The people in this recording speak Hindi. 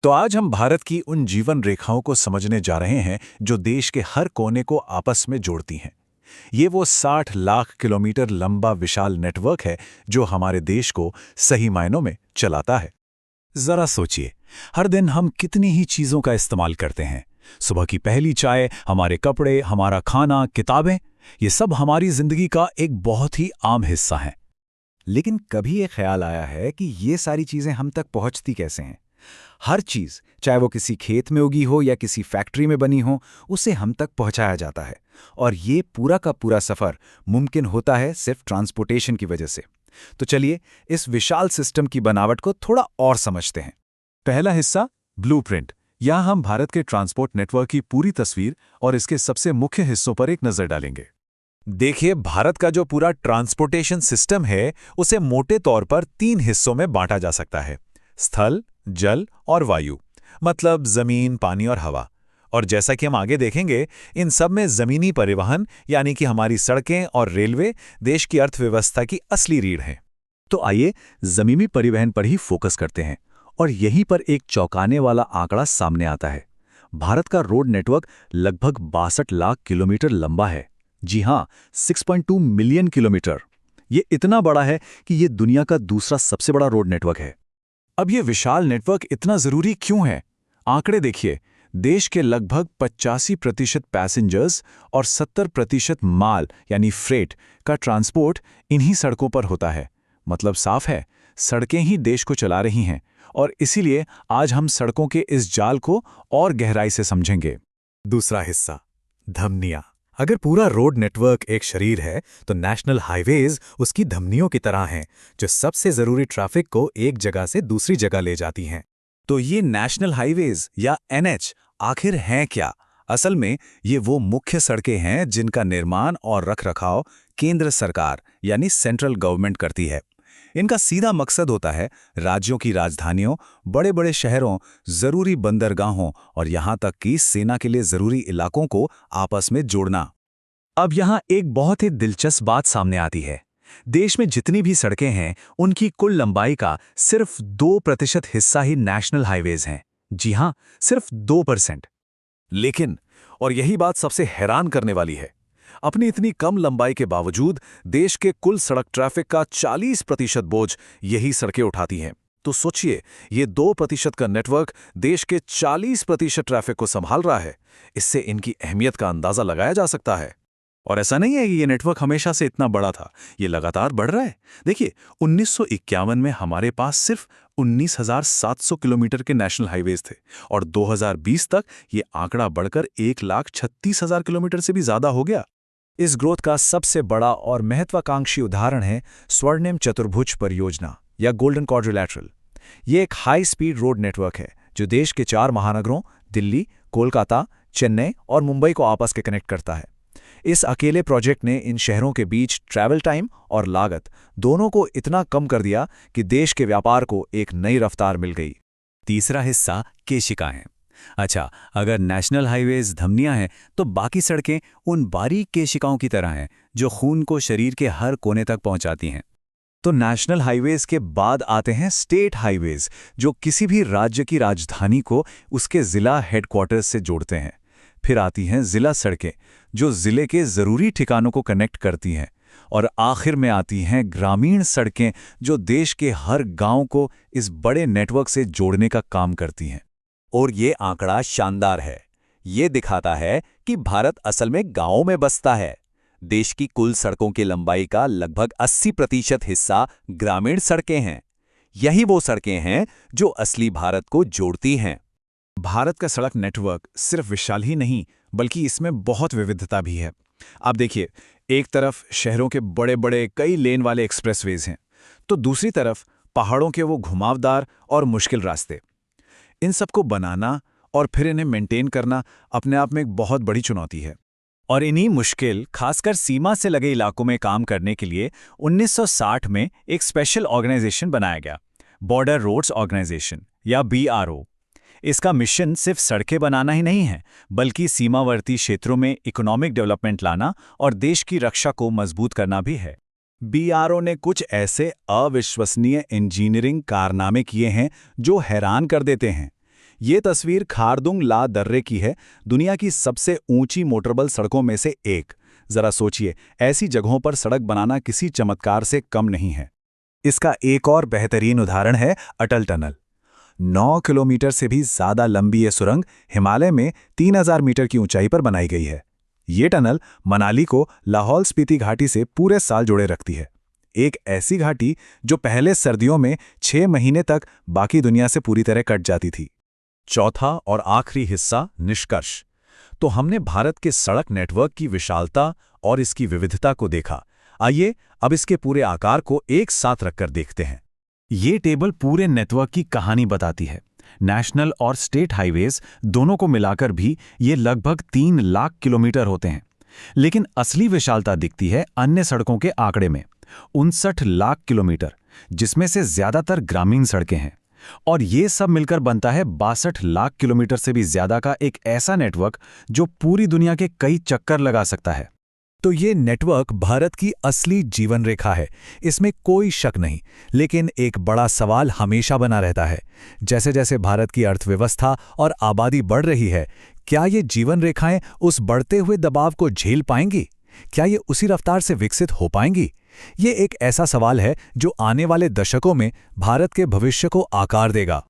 तो आज हम भारत की उन जीवन रेखाओं को समझने जा रहे हैं जो देश के हर कोने को आपस में जोड़ती हैं। ये वो 60 लाख किलोमीटर लंबा विशाल नेटवर्क है जो हमारे देश को सही मायनों में चलाता है। जरा सोचिए, हर दिन हम कितनी ही चीजों का इस्तेमाल करते हैं। सुबह की पहली चाय, हमारे कपड़े, हमारा खाना, किताबें, ये सब हमारी जिंदगी का एक बहुत ही आम हिस्सा है। लेकिन कभी ये ख्याल आया है कि ये सारी चीजें हम तक पहुंचती कैसे हैं? हर चीज, चाहे वो किसी खेत में उगी हो या किसी फैक्ट्री में बनी हो, उसे हम तक पहुंचाया जाता है। और ये पूरा का पूरा सफर मुमकिन होता है सिर्फ ट्रांसपोर्टेशन की वजह से। तो चलिए इस विशाल सिस्टम की बनावट को थोड़ा और समझते हैं। पहला हिस्सा, ब्लूप्रिंट। यहाँ हम भारत के ट्रांसपोर्ट नेटवर्क की पूरी तस्वीर और इसके सबसे मुख्य हिस्सों पर एक नजर डालेंगे। देखिए, भारत का जो पूरा ट्रांसपोर्टेशन सिस्टम है उसे मोटे तौर पर 3 हिस्सों में बांटा जा सकता है: स्थल, जल और वायु, मतलब जमीन, पानी और हवा। और जैसा कि हम आगे देखेंगे, इन सब में जमीनी परिवहन यानी कि हमारी सड़कें और रेलवे देश की अर्थव्यवस्था की असली रीढ़ हैं। तो आइए जमीनी परिवहन पर ही फोकस करते हैं। और यहीं पर एक चौंकाने वाला आंकड़ा सामने आता है। भारत का रोड नेटवर्क लगभग 62 लाख किलोमीटर लंबा है। जी हां, 6.2 मिलियन किलोमीटर। ये इतना बड़ा है कि ये दुनिया का दूसरा सबसे बड़ा रोड नेटवर्क है। अब ये विशाल नेटवर्क इतना जरूरी क्यों है? आंकड़े देखिए, देश के लगभग 85% पैसेंजर्स और 70% माल यानी फ्रेट का ट्रांसपोर्ट इन्हीं सड़कों पर होता है। मतलब साफ है, सड़कें ही देश को चला रही हैं। और इसीलिए आज हम सड़कों के इस जाल को और गहराई से समझेंगे। दूसरा हिस्सा, धमनियां। अगर पूरा रोड नेटवर्क एक शरीर है तो नेशनल हाईवेज उसकी धमनियों की तरह हैं, जो सबसे जरूरी ट्रैफिक को एक जगह से दूसरी जगह ले जाती हैं। तो ये नेशनल हाईवेज या एनएच आखिर हैं क्या? असल में ये वो मुख्य सड़कें हैं जिनका निर्माण और रखरखाव केंद्र सरकार यानी सेंट्रल गवर्नमेंट करती है। इनका सीधा मकसद होता है राज्यों की राजधानियों, बड़े बड़े शहरों, जरूरी बंदरगाहों और यहां तक कि सेना के लिए जरूरी इलाकों को आपस में जोड़ना। अब यहां एक बहुत ही दिलचस्प बात सामने आती है। देश में जितनी भी सड़कें हैं, उनकी कुल लंबाई का सिर्फ 2% हिस्सा ही नेशनल हाईवेज हैं। जी हां, सिर्फ 2%। लेकिन, और यही बात सबसे हैरान करने वाली है, अपनी इतनी कम लंबाई के बावजूद देश के कुल सड़क ट्रैफिक का 40% बोझ यही सड़कें उठाती हैं। तो सोचिए, ये 2% का नेटवर्क देश के 40% ट्रैफिक को संभाल रहा है। इससे इनकी अहमियत का अंदाजा लगाया जा सकता है। और ऐसा नहीं है कि ये नेटवर्क हमेशा से इतना बड़ा था, ये लगातार बढ़ रहा है। देखिए, 1951 में हमारे पास सिर्फ 19,700 किलोमीटर के नेशनल हाईवेज थे और 2020 तक ये आंकड़ा बढ़कर 1,36,000 किलोमीटर से भी ज्यादा हो गया। इस ग्रोथ का सबसे बड़ा और महत्वाकांक्षी उदाहरण है स्वर्णिम चतुर्भुज परियोजना या गोल्डन क्वाड्रिलैटरल। ये एक हाई स्पीड रोड नेटवर्क है जो देश के 4 महानगरों दिल्ली, कोलकाता, चेन्नई और मुंबई को आपस के कनेक्ट करता है। इस अकेले प्रोजेक्ट ने इन शहरों के बीच ट्रैवल टाइम और लागत दोनों को इतना कम कर दिया कि देश के व्यापार को एक नई रफ्तार मिल गई। तीसरा हिस्सा केशिका है। अच्छा, अगर नेशनल हाईवेज धमनियां हैं तो बाकी सड़कें उन बारीक केशिकाओं की तरह हैं जो खून को शरीर के हर कोने तक पहुंचाती हैं। तो नेशनल हाईवेज के बाद आते हैं स्टेट हाईवेज, जो किसी भी राज्य की राजधानी को उसके जिला हेडक्वार्टर्स से जोड़ते हैं। फिर आती हैं जिला सड़कें, जो जिले के जरूरी ठिकानों को कनेक्ट करती हैं। और आखिर में आती हैं ग्रामीण सड़कें, जो देश के हर गांव को इस बड़े नेटवर्क से जोड़ने का काम करती हैं। और ये आंकड़ा शानदार है। ये दिखाता है कि भारत असल में गांवों में बसता है। देश की कुल सड़कों की लंबाई का लगभग 80% हिस्सा ग्रामीण सड़कें हैं। यही वो सड़कें हैं जो असली भारत को जोड़ती हैं। भारत का सड़क नेटवर्क सिर्फ विशाल ही नहीं, बल्कि इसमें बहुत विविधता भी है। आप देखिए, एक तरफ शहरों के बड़े बड़े कई लेन वाले एक्सप्रेसवेज हैं, तो दूसरी तरफ पहाड़ों के वो घुमावदार और मुश्किल रास्ते। इन सबको बनाना और फिर इन्हें मेंटेन करना अपने आप में एक बहुत बड़ी चुनौती है। और इन्हीं मुश्किल, खासकर सीमा से लगे इलाकों में काम करने के लिए 1960 में एक स्पेशल ऑर्गेनाइजेशन बनाया गया, बॉर्डर रोड्स ऑर्गेनाइजेशन या BRO। इसका मिशन सिर्फ सड़कें बनाना ही नहीं है, बल्कि सीमावर्ती क्षेत्रों में इकोनॉमिक डेवलपमेंट लाना और देश की रक्षा को मजबूत करना भी है। BRO ने कुछ ऐसे अविश्वसनीय इंजीनियरिंग कारनामे किए हैं जो हैरान कर देते हैं। ये तस्वीर खारदुंग ला दर्रे की है, दुनिया की सबसे ऊंची मोटरबल सड़कों में से एक। जरा सोचिए, ऐसी जगहों पर सड़क बनाना किसी चमत्कार से कम नहीं है। इसका एक और बेहतरीन उदाहरण है अटल टनल। 9 किलोमीटर से भी ज्यादा लंबी ये सुरंग हिमालय में 3000 मीटर की ऊंचाई पर बनाई गई है। ये टनल मनाली को लाहौल स्पीति घाटी से पूरे साल जोड़े रखती है। एक ऐसी घाटी जो पहले सर्दियों में 6 महीने तक बाकी दुनिया से पूरी तरह कट जाती थी। चौथा और आखिरी हिस्सा, निष्कर्ष। तो हमने भारत के सड़क नेटवर्क की विशालता और इसकी विविधता को देखा। आइए अब इसके पूरे आकार को एक साथ रखकर देखते हैं। ये टेबल पूरे नेटवर्क की कहानी बताती है। नेशनल और स्टेट हाईवेज दोनों को मिलाकर भी ये लगभग 3 लाख किलोमीटर होते हैं। लेकिन असली विशालता दिखती है अन्य सड़कों के आंकड़े में, 59 लाख किलोमीटर, जिसमें से ज्यादातर ग्रामीण सड़कें हैं। और ये सब मिलकर बनता है 62 लाख किलोमीटर से भी ज्यादा का एक ऐसा नेटवर्क जो पूरी दुनिया के कई चक्कर लगा सकता है। तो ये नेटवर्क भारत की असली जीवन रेखा है, इसमें कोई शक नहीं। लेकिन एक बड़ा सवाल हमेशा बना रहता है, जैसे जैसे भारत की अर्थव्यवस्था और आबादी बढ़ रही है, क्या ये जीवन रेखाएं उस बढ़ते हुए दबाव को झेल पाएंगी? क्या ये उसी रफ्तार से विकसित हो पाएंगी? ये एक ऐसा सवाल है जो आने वाले दशकों में भारत के भविष्य को आकार देगा।